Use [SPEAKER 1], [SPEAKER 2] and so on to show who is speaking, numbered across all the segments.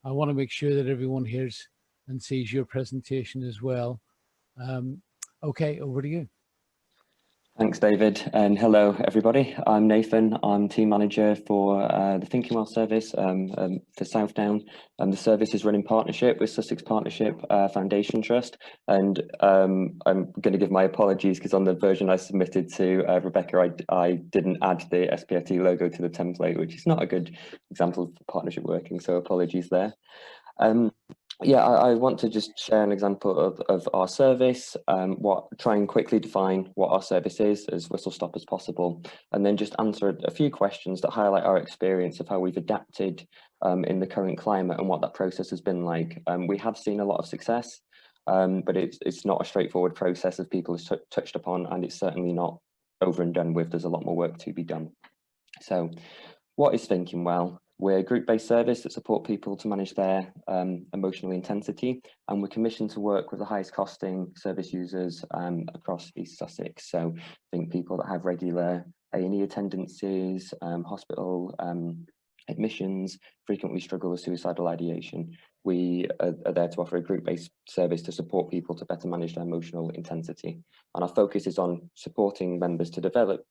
[SPEAKER 1] I want to make sure that everyone hears and sees your presentation as well. Okay, over to you.
[SPEAKER 2] Thanks, David, and hello, everybody. I'm Nathan. I'm team manager for the Thinking Well service for Southdown. The service is run in partnership with Sussex Partnership Foundation Trust. And I'm going to give my apologies because on the version I submitted to Rebecca, I didn't add the SPFT logo to the template, which is not a good example of partnership working. So apologies there. Yeah, I want to just share an example of our service, try and quickly define what our service is as whistle stop as possible, and then just answer a few questions that highlight our experience of how we've adapted in the current climate and what that process has been like. We have seen a lot of success, but it's not a straightforward process as people have touched upon, and it's certainly not over and done with. There's a lot more work to be done. So what is Thinking Well? We're a group-based service that support people to manage their emotional intensity, and we're commissioned to work with the highest costing service users across East Sussex. So think people that have regular A&E attendances, hospital admissions, frequently struggle with suicidal ideation. We are there to offer a group-based service to support people to better manage their emotional intensity. And our focus is on supporting members to develop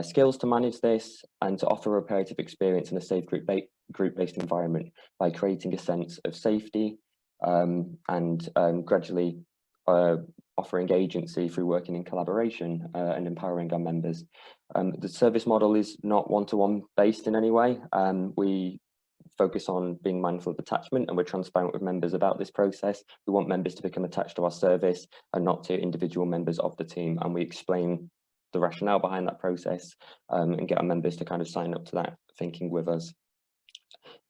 [SPEAKER 2] skills to manage this and to offer a reparative experience in a safe group-based environment by creating a sense of safety and gradually offering agency through working in collaboration and empowering our members. The service model is not one-to-one based in any way. We focus on being mindful of attachment, and we're transparent with members about this process. We want members to become attached to our service and not to individual members of the team, and we explain the rationale behind that process and get our members to kind of sign up to that thinking with us.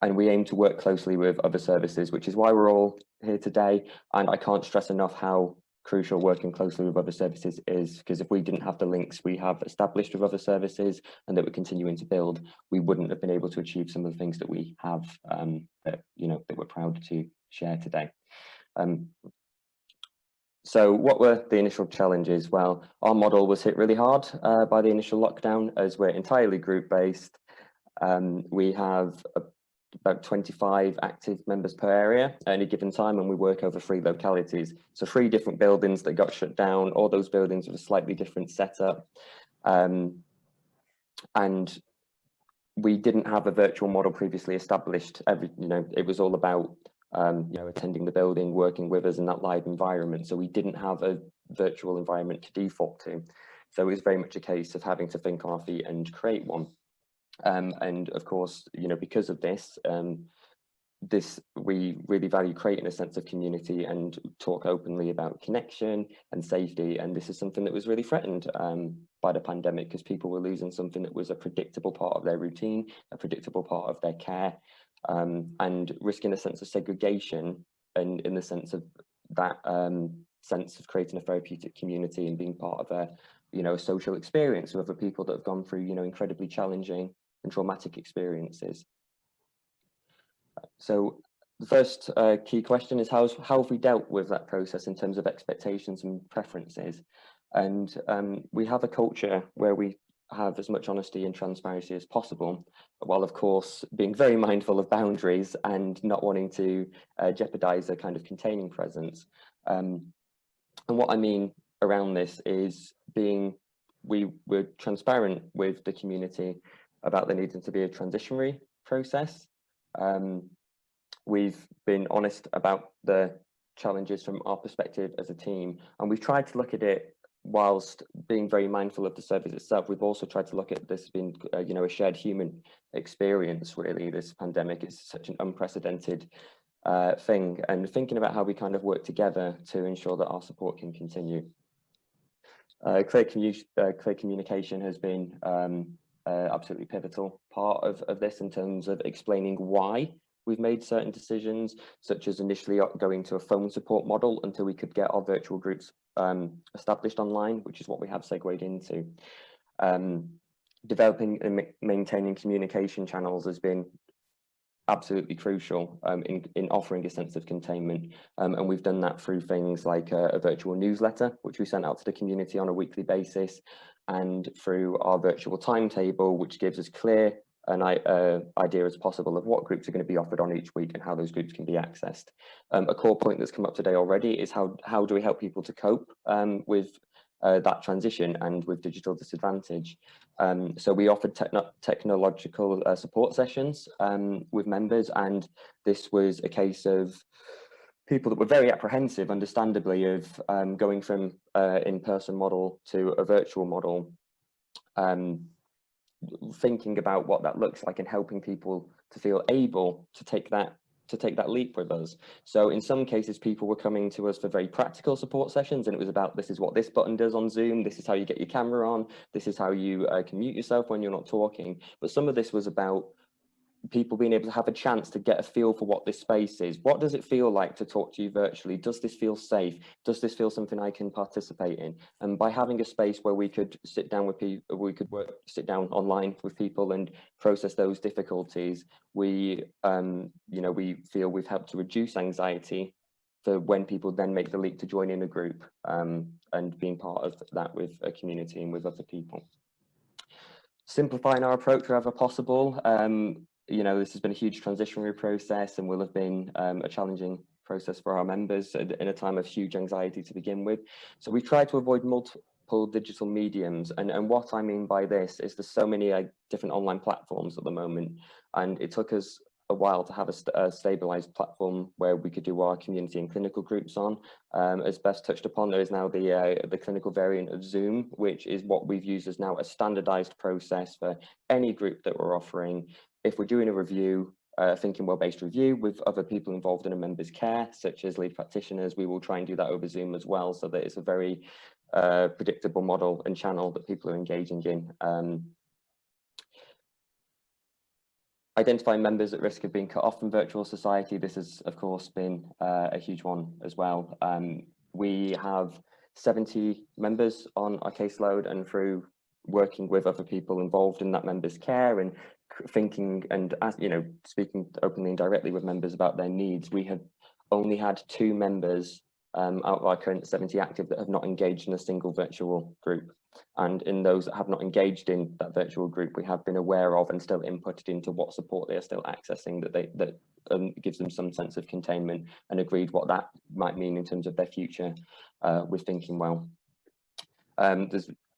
[SPEAKER 2] And we aim to work closely with other services, which is why we're all here today. And I can't stress enough how crucial working closely with other services is, because if we didn't have the links we have established with other services and that we're continuing to build, we wouldn't have been able to achieve some of the things that we have that we're proud to share today. So what were the initial challenges? Well, our model was hit really hard by the initial lockdown, as we're entirely group-based. We have about 25 active members per area at any given time, and we work over 3 localities. So 3 different buildings that got shut down, all those buildings with a slightly different setup. And we didn't have a virtual model previously established. It was all about attending the building, working with us in that live environment. So we didn't have a virtual environment to default to. So it was very much a case of having to think on our feet and create one. And of course, because of this, we really value creating a sense of community and talk openly about connection and safety. And this is something that was really threatened by the pandemic, because people were losing something that was a predictable part of their routine, a predictable part of their care, and risking a sense of segregation, and in the sense of that sense of creating a therapeutic community and being part of a social experience with other people that have gone through incredibly challenging and traumatic experiences. So the first key question is how have we dealt with that process in terms of expectations and preferences? And we have a culture where we have as much honesty and transparency as possible, while of course being very mindful of boundaries and not wanting to jeopardize a kind of containing presence. And what I mean around this is we're transparent with the community about there needing to be a transitionary process. We've been honest about the challenges from our perspective as a team, and we've tried to look at it whilst being very mindful of the service itself. We've also tried to look at this being a shared human experience. Really, this pandemic is such an unprecedented thing, and thinking about how we kind of work together to ensure that our support can continue. Clear communication has been absolutely pivotal part of this, in terms of explaining why we've made certain decisions, such as initially going to a phone support model until we could get our virtual groups established online, which is what we have segued into. Developing and maintaining communication channels has been absolutely crucial in offering a sense of containment, and we've done that through things like a virtual newsletter, which we sent out to the community on a weekly basis, and through our virtual timetable, which gives us clear idea as possible of what groups are going to be offered on each week and how those groups can be accessed. A core point that's come up today already is how do we help people to cope with that transition and with digital disadvantage. So we offered technological support sessions with members, and this was a case of people that were very apprehensive, understandably, of going from in-person model to a virtual model, thinking about what that looks like and helping people to feel able to take that leap with us. So in some cases, people were coming to us for very practical support sessions, and it was about, this is what this button does on Zoom, this is how you get your camera on, this is how you can mute yourself when you're not talking. But some of this was about people being able to have a chance to get a feel for what this space is. What does it feel like to talk to you virtually? Does this feel safe? Does this feel something I can participate in? And by having a space where we could sit down with people, sit down online with people and process those difficulties, we feel we've helped to reduce anxiety for when people then make the leap to join in a group and being part of that with a community and with other people. Simplifying our approach wherever possible. This has been a huge transitionary process and will have been a challenging process for our members in a time of huge anxiety to begin with. So we've tried to avoid multiple digital mediums. And what I mean by this is there's so many different online platforms at the moment. And it took us a while to have a stabilized platform where we could do our community and clinical groups on. As Beth touched upon, there is now the clinical variant of Zoom, which is what we've used as now a standardized process for any group that we're offering. If we're doing a review, Thinking Well-based review with other people involved in a member's care, such as lead practitioners, we will try and do that over Zoom as well, so that it's a very predictable model and channel that people are engaging in. Identifying members at risk of being cut off from virtual society. This has, of course, been a huge one as well. We have 70 members on our caseload, and through working with other people involved in that member's care and thinking and speaking openly and directly with members about their needs, we have only had 2 members out of our current 70 active that have not engaged in a single virtual group. And in those that have not engaged in that virtual group, we have been aware of and still inputted into what support they are still accessing, that gives them some sense of containment, and agreed what that might mean in terms of their future with Thinking Well.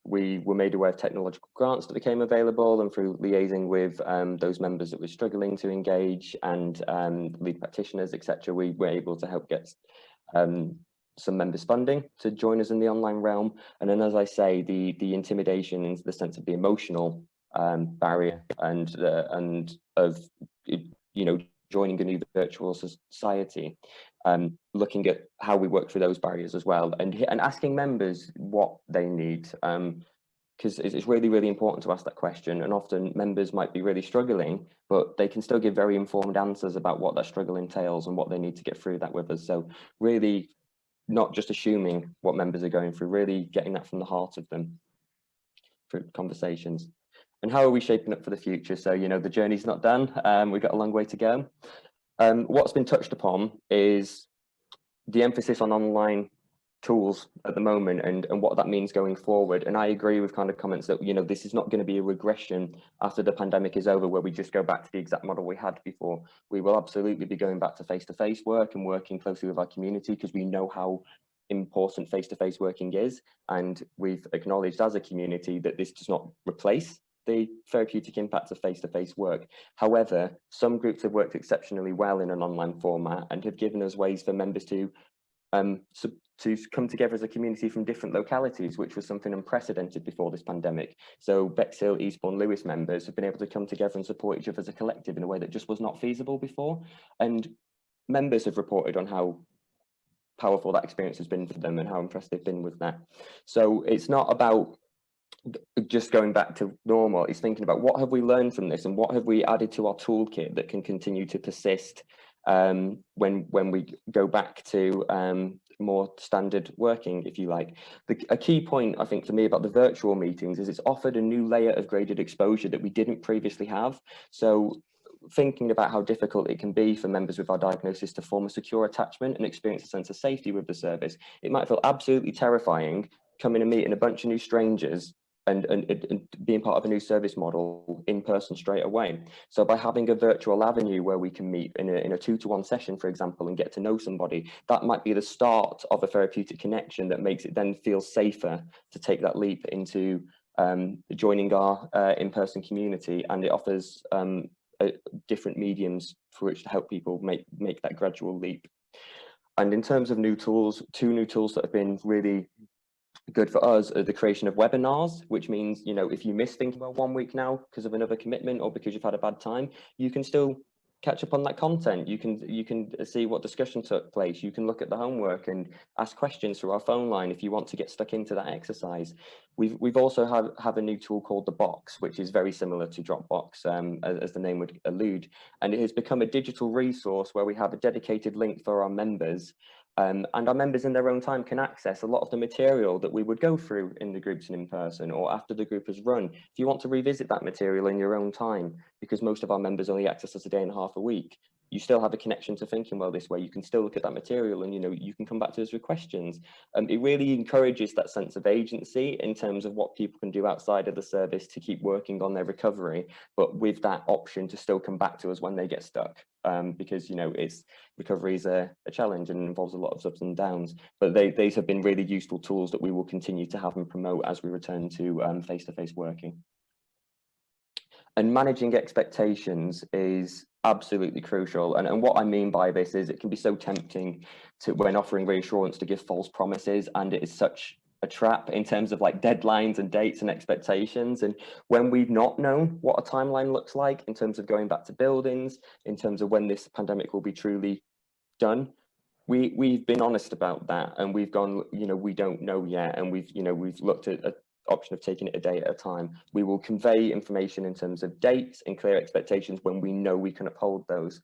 [SPEAKER 2] We were made aware of technological grants that became available, and through liaising with those members that were struggling to engage and lead practitioners, etc., we were able to help get some members funding to join us in the online realm. And then, as I say, the intimidation and the sense of the emotional barrier and of joining a new virtual society, looking at how we work through those barriers as well, and asking members what they need, because it's really, really important to ask that question. And often members might be really struggling, but they can still give very informed answers about what that struggle entails and what they need to get through that with us. So really not just assuming what members are going through, really getting that from the heart of them through conversations. And how are we shaping up for the future? So, the journey's not done. We've got a long way to go. What's been touched upon is the emphasis on online tools at the moment and what that means going forward. And I agree with kind of comments that, this is not going to be a regression after the pandemic is over, where we just go back to the exact model we had before. We will absolutely be going back to face-to-face work and working closely with our community, because we know how important face-to-face working is. And we've acknowledged as a community that this does not replace the therapeutic impact of face-to-face work. However, some groups have worked exceptionally well in an online format and have given us ways for members to come together as a community from different localities, which was something unprecedented before this pandemic. So Bexhill, Eastbourne, Lewis members have been able to come together and support each other as a collective in a way that just was not feasible before. And members have reported on how powerful that experience has been for them and how impressed they've been with that. So it's not about just going back to normal. It's thinking about what have we learned from this and what have we added to our toolkit that can continue to persist when we go back to more standard working, if you like. A key point, I think, for me about the virtual meetings is it's offered a new layer of graded exposure that we didn't previously have. So thinking about how difficult it can be for members with our diagnosis to form a secure attachment and experience a sense of safety with the service. It might feel absolutely terrifying coming and meeting a bunch of new strangers being part of a new service model in person straight away. So by having a virtual avenue where we can meet in a 2-to-1 session, for example, and get to know somebody, that might be the start of a therapeutic connection that makes it then feel safer to take that leap into joining our in-person community, and it offers different mediums for which to help people make that gradual leap. And in terms of new tools, 2 new tools that have been really good for us are the creation of webinars, which means, you know, if you miss Thinking Well 1 week now because of another commitment or because you've had a bad time, you can still catch up on that content. You can see what discussion took place. You can look at the homework and ask questions through our phone line if you want to get stuck into that exercise. We've also have a new tool called the Box, which is very similar to Dropbox, as the name would allude, and it has become a digital resource where we have a dedicated link for our members. And our members in their own time can access a lot of the material that we would go through in the groups and in person, or after the group has run. If you want to revisit that material in your own time, because most of our members only access us a day and a half a week, you still have a connection to Thinking Well this way. You can still look at that material and, you know, you can come back to us with questions. It really encourages that sense of agency in terms of what people can do outside of the service to keep working on their recovery, but with that option to still come back to us when they get stuck. Because, you know, recovery is a challenge and involves a lot of ups and downs, but these have been really useful tools that we will continue to have and promote as we return to face-to-face working. And managing expectations is absolutely crucial. And what I mean by this is it can be so tempting to, when offering reassurance, to give false promises, and it is such a trap in terms of like deadlines and dates and expectations. And when we've not known what a timeline looks like in terms of going back to buildings, in terms of when this pandemic will be truly done, we've been honest about that, and we've gone, you know, we don't know yet, and we've looked at a option of taking it a day at a time. We will convey information in terms of dates and clear expectations when we know we can uphold those,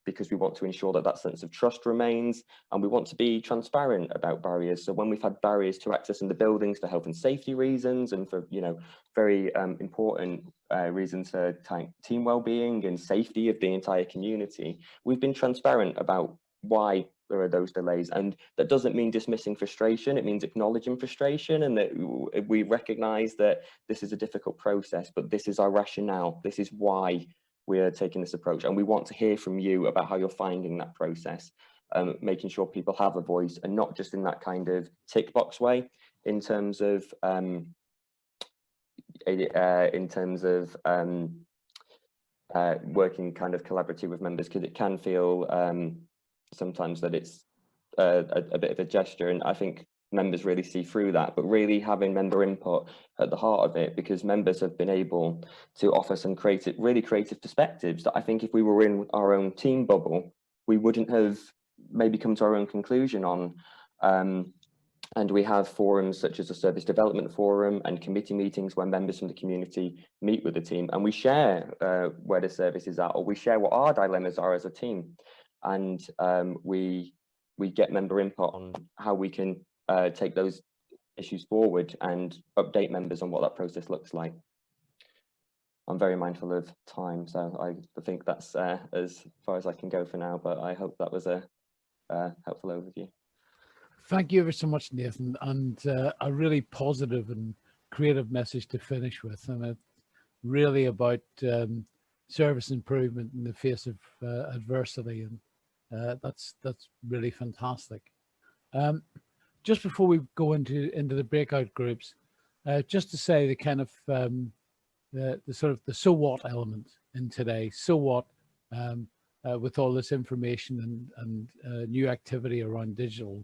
[SPEAKER 2] because we want to ensure that that sense of trust remains, and we want to be transparent about barriers. So when we've had barriers to access in the buildings for health and safety reasons, and for, you know, very important reasons for team well-being and safety of the entire community, we've been transparent about why there are those delays. And that doesn't mean dismissing frustration, it means acknowledging frustration, and that we recognize that this is a difficult process, but this is our rationale, this is why we're taking this approach, and we want to hear from you about how you're finding that process, making sure people have a voice, and not just in that kind of tick box way, in terms of working kind of collaboratively with members, because it can feel sometimes that it's a bit of a gesture, and I think members really see through that, but really having member input at the heart of it, because members have been able to offer some really creative perspectives that I think if we were in our own team bubble, we wouldn't have maybe come to our own conclusion on. And we have forums such as a service development forum and committee meetings where members from the community meet with the team, and we share where the service is at, or we share what our dilemmas are as a team. And we get member input on how we can take those issues forward and update members on what that process looks like. I'm very mindful of time, so I think that's as far as I can go for now, but I hope that was a helpful overview.
[SPEAKER 1] Thank you ever so much, Nathan, and a really positive and creative message to finish with, and it's really about service improvement in the face of adversity, and that's really fantastic. Just before we go into the breakout groups, just to say the kind of the sort of the so what element in today. So what with all this information and new activity around digital,